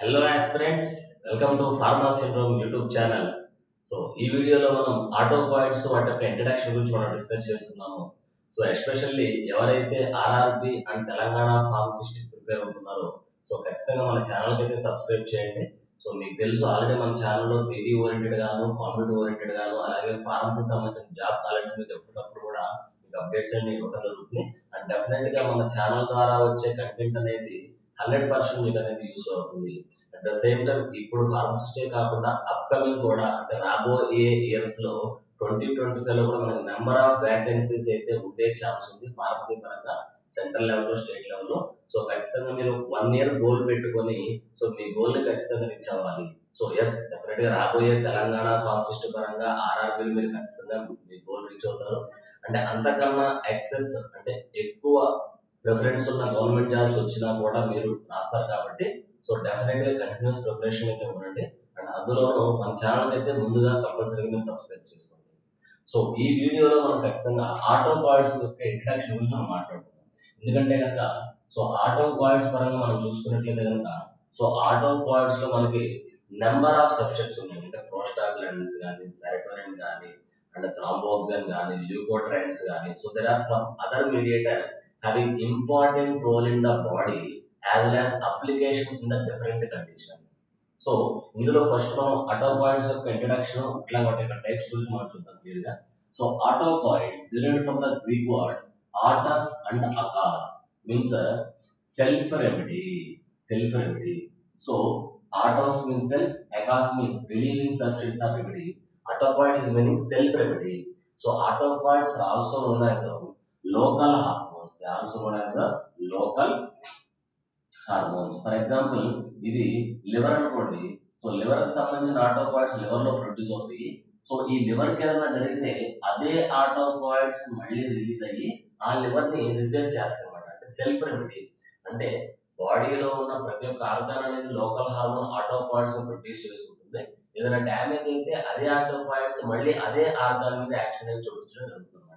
Hello aspirants, welcome to pharma syndrome YouTube channel. So ఈ వీడియోలో మనం ఆటోకాయిడ్స్ వాటి యొక్క ఇంట్రడక్షన్ గురించి మనం డిస్కస్ చేస్తున్నాము. సో ఎస్పెషల్లీ ఎవరైతే RRB and Telangana pharmacist prepare అవుతున్నారో సో ఖచ్చితంగా మన ఛానల్కి అయితే సబ్స్క్రైబ్ చేయండి. సో మీకు తెలుసు ఆల్రెడీ మన ఛానల్లో థియరీ ఓరియంటెడ్ గాను, కాంపిటేటివ్ ఓరియంటెడ్ గాను, అలాగే ఫార్మసీ సంబంధించిన జాబ్ కాలెట్స్ మీకు ఎప్పటికప్పుడు కూడా మీకు అప్డేట్స్ అన్ని ఇవ్వడం జరుగుతుంది. అండ్ డెఫినెట్ గా మన ఛానల్ ద్వారా వచ్చే కంటెంట్ అనేది 100% మీకు అనేది యూస్ అవుతుంది. అట్ ద సేమ్ టైం ఇప్పుడు ఫార్మసిస్టే కాకుండా అప్కమింగ్ కూడా అంటే రాబోయే ఇయర్స్ లో 2025 లో కూడా మనకి నెంబర్ ఆఫ్ వేకెన్సీస్ అయితే ఉండే ఛాన్స్ ఉంది ఫార్మసీ పరంగా, సెంట్రల్ లెవెల్లో, స్టేట్ లెవెల్లో. సో ఖచ్చితంగా మీరు 1 year గోల్ పెట్టుకొని సో మీ గోల్ ని ఖచ్చితంగా రీచ్ అవ్వాలి. సో ఎస్, డెఫినెట్ గా రాబోయే తెలంగాణ ఫార్మసిస్ట్ పరంగా ఆర్ఆర్బీలు మీరు ఖచ్చితంగా మీ గోల్ రీచ్ అవుతారు. అంటే అంతకన్నా ఎక్సెస్ అంటే ఎక్కువ ప్రిఫరెన్స్ ఉన్న గవర్నమెంట్ జాబ్స్ వచ్చినా కూడా మీరు రాస్తారు కాబట్టి సో డెఫినెట్ గా కంటిన్యూస్ ప్రిపరేషన్ అయితే ఉండండి. అండ్ అందులోనూ మన ఛానల్ అయితే ముందుగా కంపల్సరీగా మీరు సబ్స్క్రైబ్ చేసుకోండి. సో ఈ వీడియోలో మనం ఖచ్చితంగా ఆటో కార్డ్స్ యొక్క ఇంట్రడక్షన్ గురించి మనం మాట్లాడుకుందాం. ఎందుకంటే కనుక సో ఆటో కార్డ్స్ పరంగా మనం చూసుకున్నట్లయితే కనుక సో ఆటో కార్డ్స్ లో మనకి నెంబర్ ఆఫ్ సబ్జెక్ట్స్ ఉన్నాయి. అంటే ప్రోస్టాగ్లాండిన్స్ కానీ, సెరటోనిన్ కానీ, అండ్ థ్రాంబోక్సిన్ కానీ, ల్యూకోట్రైన్స్ కానీ. So there are some other mediators having important role in the body as well as application in the different conditions. So ఇందులో first మనం ఆటోకాయిడ్స్ యొక్క ఇంట్రడక్షన్ అట్లా వాటి యొక్క టైప్స్ గురించి మనం చూద్దాం క్లియర్ గా. So autacoids derived from the Greek word artas and akas means self remedy. Self remedy. So artos means self, akas means relieving substance of remedy. Autocoid is meaning self remedy. So autocoids are also known as local hormones. They are also known as local hormones. For example ఇది liver అనుకోండి. So liver కి సంబంధించిన ఆటోకాయిడ్స్ liver లో produce అవుతాయి. So ఈ liver కి ఏదైనా జరిగితే అదే ఆటోకాయిడ్స్ మళ్ళీ రిలీజ్ అయ్యి ఆ లివర్ ని రిపేర్ చేస్తాయి అన్నమాట. అంటే సెల్ఫ్ రెమెడీ. అంటే బాడీలో ఉన్న ప్రతి ఒక్క ఆర్గాన్ అనేది లోకల్ హార్మోన్ ఆటోకాయిడ్స్ ప్రొడ్యూస్ చేసుకుంటుంది. ఏదైనా డ్యామేజ్ అయితే అదే ఆటోకాయిడ్స్ మళ్ళీ అదే ఆర్గాన్ మీద యాక్షన్ అనేది చూపించడం జరుగుతుంది అన్నమాట.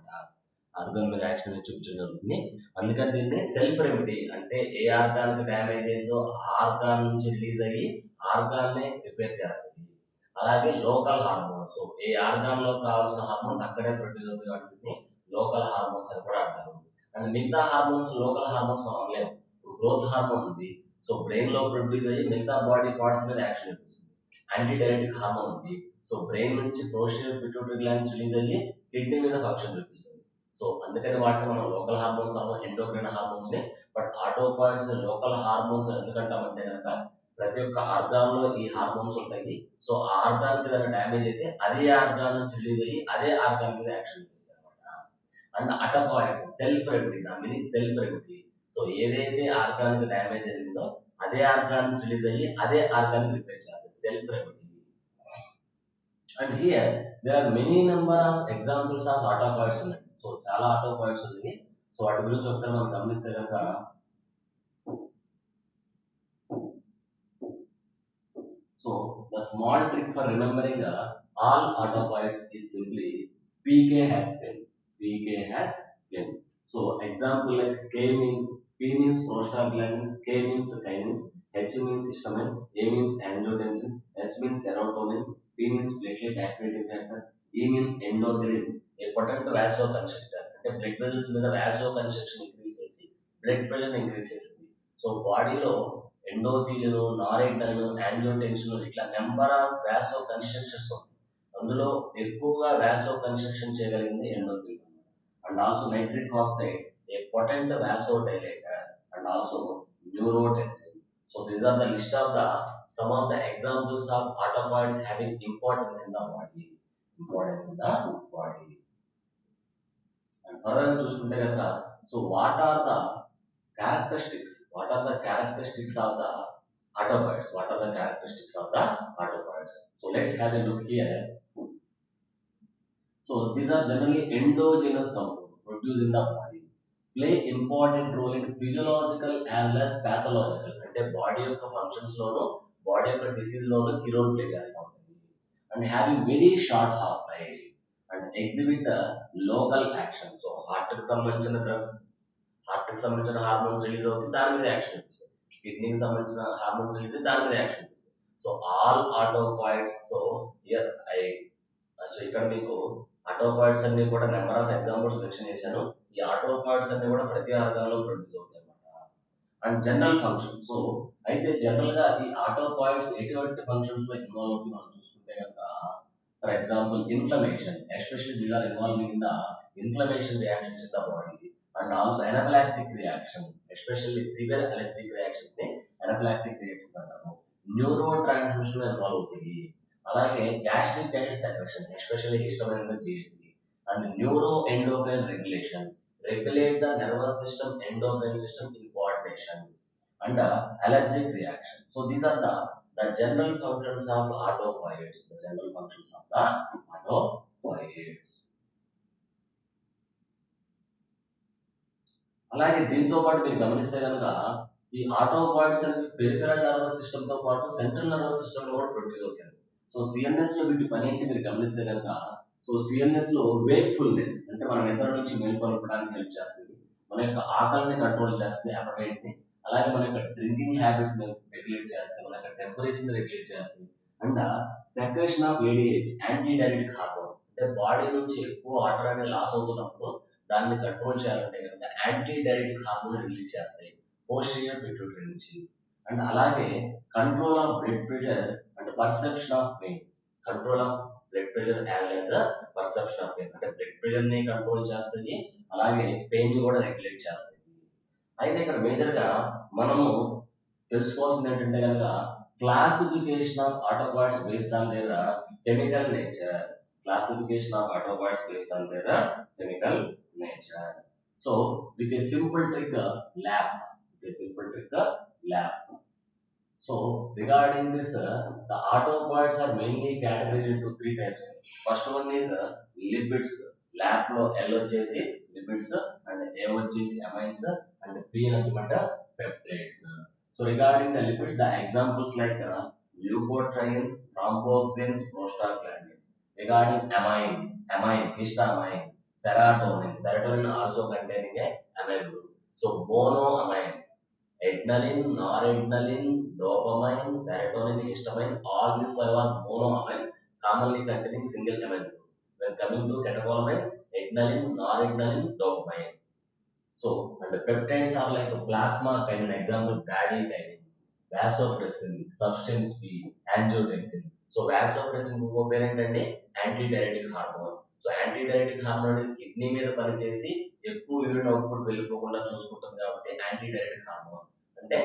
ఆర్గాన్ మీద యాక్షన్ అనేది చూపించడం జరుగుతుంది. అందుకని దీన్ని సెల్ఫ్ రెమెడీ అంటే ఏ ఆర్గాన్ కి డ్యామేజ్ అయిందో ఆ ఆర్గాన్ నుంచి రిలీజ్ అయ్యి ఆర్గాన్ ని రిపేర్ చేస్తుంది. అలాగే లోకల్ హార్మోన్స్, సో ఏ ఆర్గాన్ లో కావాల్సిన హార్మోన్స్ అక్కడే ప్రొడ్యూస్ అవుతాయి కాబట్టి లోకల్ హార్మోన్స్ అని కూడా అంటారు. అండ్ మిగతా హార్మోన్స్ లోకల్ హార్మోన్స్ మనం అనలేము. ఇప్పుడు గ్రోత్ హార్మోన్ ఉంది. సో బ్రెయిన్ లో ప్రొడ్యూస్ అయ్యి మిగతా బాడీ పార్ట్స్ మీద యాక్షన్ చూపిస్తుంది. యాంటీ డైరెటిక్ హార్మోన్ ఉంది. సో బ్రెయిన్ నుంచి పోస్టీరియర్ పిట్యూటరీ గ్లాండ్స్ రిలీజ్ అయ్యి కిడ్నీ మీద ఫంక్షన్ చూపిస్తుంది. సో అందుకని వాటిని మనం లోకల్ హార్మోన్స్ ఎండోక్రైన్ హార్మోన్స్ ని. బట్ ఆటోకాయిడ్స్ లోకల్ హార్మోన్స్ ఎందుకంటామంటే కనుక ప్రతి ఒక్క ఆర్గాన్ లో ఈ హార్మోన్స్ ఉంటాయి. సో ఆ ఆర్గాన్ కి ఏదైనా డ్యామేజ్ అయితే అదే ఆర్గాన్ నుంచి రిలీజ్ అయ్యి అదే ఆర్గాన్ మీద యాక్షన్ చూపిస్తాయి అనమాట. అండ్ అటోకాయిడ్స్ సెల్ఫ్ రెమెడీ, దాని మీనింగ్ సెల్ఫ్ రెమెడీ. సో ఏదైతే ఆర్గాన్ కి డ్యామేజ్ జరిగిందో అదే ఆర్గాన్ నుంచి రిలీజ్ అయ్యి అదే ఆర్గాన్ రిపేర్ చేస్తాయి, self remedy. And here there are many number of examples of autacoids ఉన్నాయి. సో చాలా ఆటోకాయిడ్స్ ఉన్నాయి. సో వాటి గురించి ఒకసారి మనం గమనిస్తే కనుక so the small trick for remembering all autacoids is simply pK has been. pK has been. So example like P means prostaglandins, K means kinase, H means histamine, A means angiotensin, S means serotonin, P means platelet activating factor, E means endothelin, a potent vasoconstrictor. అంటే blood vessels మీద vasoconstriction increase చేసి blood pressure increase చేస్తుంది. So బాడీలో endothelin, noradrenaline, angiotensin ఇట్లా number of vasoconstrictions ఉంటాయి. అందులో ఎక్కువగా vasoconstriction చేయగలిగింది endothelin. And also nitric oxide, a potent vasodilator, and also neurotensin. So these are the list of the some of the examples of autacoids having importance in the body. Importance in the body. And further చూసుకుంటే కనుక so what are the characteristics, what are the characteristics of the autocoids, what are the characteristics of the autocoids. So let's have a look here. So these are generally endogenous compounds produced in the body, play important role in physiological as well as pathological. అంటే body యొక్క functions లోను body యొక్క disease లోను key role play చేస్తూ ఉంటుంది. And having very short half life and exhibit local action. So heart కి సంబంధించిన hormones release అవుతుంది, దాని మీద యాక్షన్ ఇస్తుంది. కిడ్నీకి సంబంధించిన హార్మోన్స్ రిలీజ్ దాని మీద యాక్షన్ చేస్తాయి. So all autacoids, so here I so ఇక్కడ మీకు ఆటోకాయిడ్స్ అన్ని కూడా నెంబర్ ఆఫ్ ఎగ్జాంపుల్స్ మెన్షన్ చేశాను. ఈ ఆటోకాయిడ్స్ అన్ని కూడా ప్రతి ఆర్గాన్లో ప్రొడ్యూస్ అవుతాయి అన్నమాట. అండ్ జనరల్ ఫంక్షన్, సో అయితే జనరల్ గా ఈ ఆటోకాయిడ్స్ ఎటువంటి ఫంక్షన్స్ లో ఇన్వాల్వ్ అవుతుంది మనం చూసుకుంటే కనుక, for example inflammation, especially these are involving in the inflammation reactions in the body, and also anaphylactic reaction, especially severe allergic reactions ని ఎనఫిలాక్టిక్ రియాక్షన్స్ అంటారు. న్యూరో ట్రాన్స్మిషన్ ఇన్వాల్వ్ అవుతాయి. అలాగే gastric acid secretion, especially histamine GFP, and neuroendocrine regulation, regulate the nervous system, endocrine system in coordination, and allergic reaction. So these are the general functions of autopoiesis. The general functions of the autopoiesis. అలాగే దీంతో పాటు మీరు గమనిస్తే కనుక ఈ ఆటోపాయిడ్స్ అనేవి peripheral nervous system తో పాటు సెంట్రల్ నర్వస్ సిస్టమ్ లో కూడా ప్రొడ్యూస్ అవుతాయి. సో సిఎన్ఎస్ లో వీటి పని ఏంటి మీరు గమనిస్తే కనుక, సో సిఎన్ఎస్ లో వేక్ఫుల్నెస్ అంటే మన నిద్ర నుంచి మేల్కొల్పడానికి హెల్ప్ చేస్తుంది, మన యొక్క ఆకలిని కంట్రోల్ చేస్తే అపటైట్ ని, అలాగే మన యొక్క డ్రింకింగ్ హ్యాబిట్స్ ని రెగ్యులేట్ చేస్తాయి, మన యొక్క టెంపరేచర్ ని రెగ్యులేట్ చేస్తాయి, and secretion of ADH, anti diuretic hormone, అంటే బాడీ నుంచి ఎక్కువ వాటర్ అనేది లాస్ అవుతున్నప్పుడు దాన్ని కంట్రోల్ చేయాలంటే కనుక యాంటీ డైరెటిక్ హార్మోన్ రిలీజ్ చేస్తాయి పోస్టీరియర్ పిట్యూటరీ నుంచి. అండ్ అలాగే control of blood pressure and perception of pain, control of blood pressure as a perception of pain, అంటే బ్లడ్ ప్రెషర్ ని కంట్రోల్ చేస్తుంది, అలాగే పెయిన్ ని కూడా రెగ్యులేట్ చేస్తుంది. అయితే ఇక్కడ మేజర్ గా మనము తెలుసుకోవాల్సింది ఏంటంటే కనుక, classification of autacoids based on their chemical nature, classification of autacoids based on their chemical nature. So with a simple trick lab, with a simple trick lab. So regarding this, the autopoids are mainly categorized into three types. First one is lipids. Lab lo L వచ్చేసి lipids and A వచ్చేసి amines and P అనమాట peptides. So regarding the lipids, the examples like leukotrienes, thromboxanes, prostaglandins. Regarding amine, histamine, serotonin also containing a amine group. So monoamines, adrenaline, noradrenaline, dopamine, serotonin, histamine, all these five are monoamines commonly containing single amine group. When coming to catecholamines, adrenaline, noradrenaline, dopamine. So and the peptides are like a plasma kinin, example bradykinin, vasopressin, substance P, angiotensin. So vasopressin ఇంకో పేరు ఏంటంటే anti diuretic hormone. So anti diuretic hormone అనేది kidney మీద పనిచేసి ఎక్కువ urine output వెళ్ళిపోకుండా చూసుకుంటుంది కాబట్టి యాంటీ డైరెటిక్ హార్మోన్, అంటే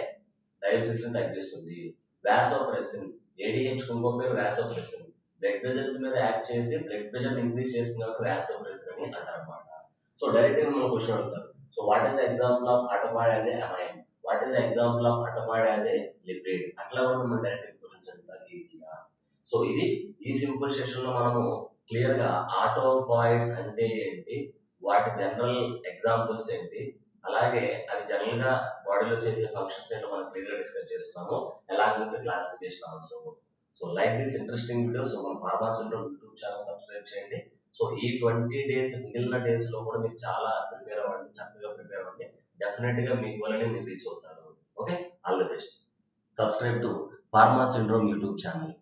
డయాబెటిస్ ని తగ్గిస్తుంది. వాసోప్రెసిన్, ఏడిహెచ్ ఇంకో పేరు వాసోప్రెసిన్, బ్లడ్ ప్రెషర్స్ మీద యాక్ట్ చేసి బ్లడ్ ప్రెషర్ ఇంక్రీజ్ చేస్తుంది కాబట్టి వాసోప్రెసిన్ అని అంటారు అన్నమాట. సో డైరెక్ట్ గా మనం క్వశ్చన్ అడుగుతారు, so what is the example of autacoid as a amine, what is the example of autacoid as a lipid, అట్లా కూడా మనం డైరెక్ట్ క్వశ్చన్స్ అడుగుతారు ఈజీగా. సో ఇది ఈ సింపుల్ సెషన్ లో మనము క్లియర్ గా ఆటోపాయిడ్స్ అంటే ఏంటి, వాటి జనరల్ ఎగ్జాంపుల్స్ ఏంటి, అలాగే అవి జనరల్ గా బాడీలో చేసే ఫంక్షన్స్ ఏంటో మనం క్లియర్ గా డిస్కస్ చేస్తున్నాము, అలాగే with classification also. So like this interesting videos మన pharma syndrome YouTube channel subscribe చేయండి. సో ఈ 20 days మిగిలిన డేస్ లో కూడా మీరు చాలా ప్రిపేర్ అవ్వండి, చక్కగా ప్రిపేర్ అవ్వండి, డెఫినెట్ గా మీ వల్లనే మీరు రీచ్ అవుతారు. Okay, all the best. Subscribe to pharma syndrome YouTube channel.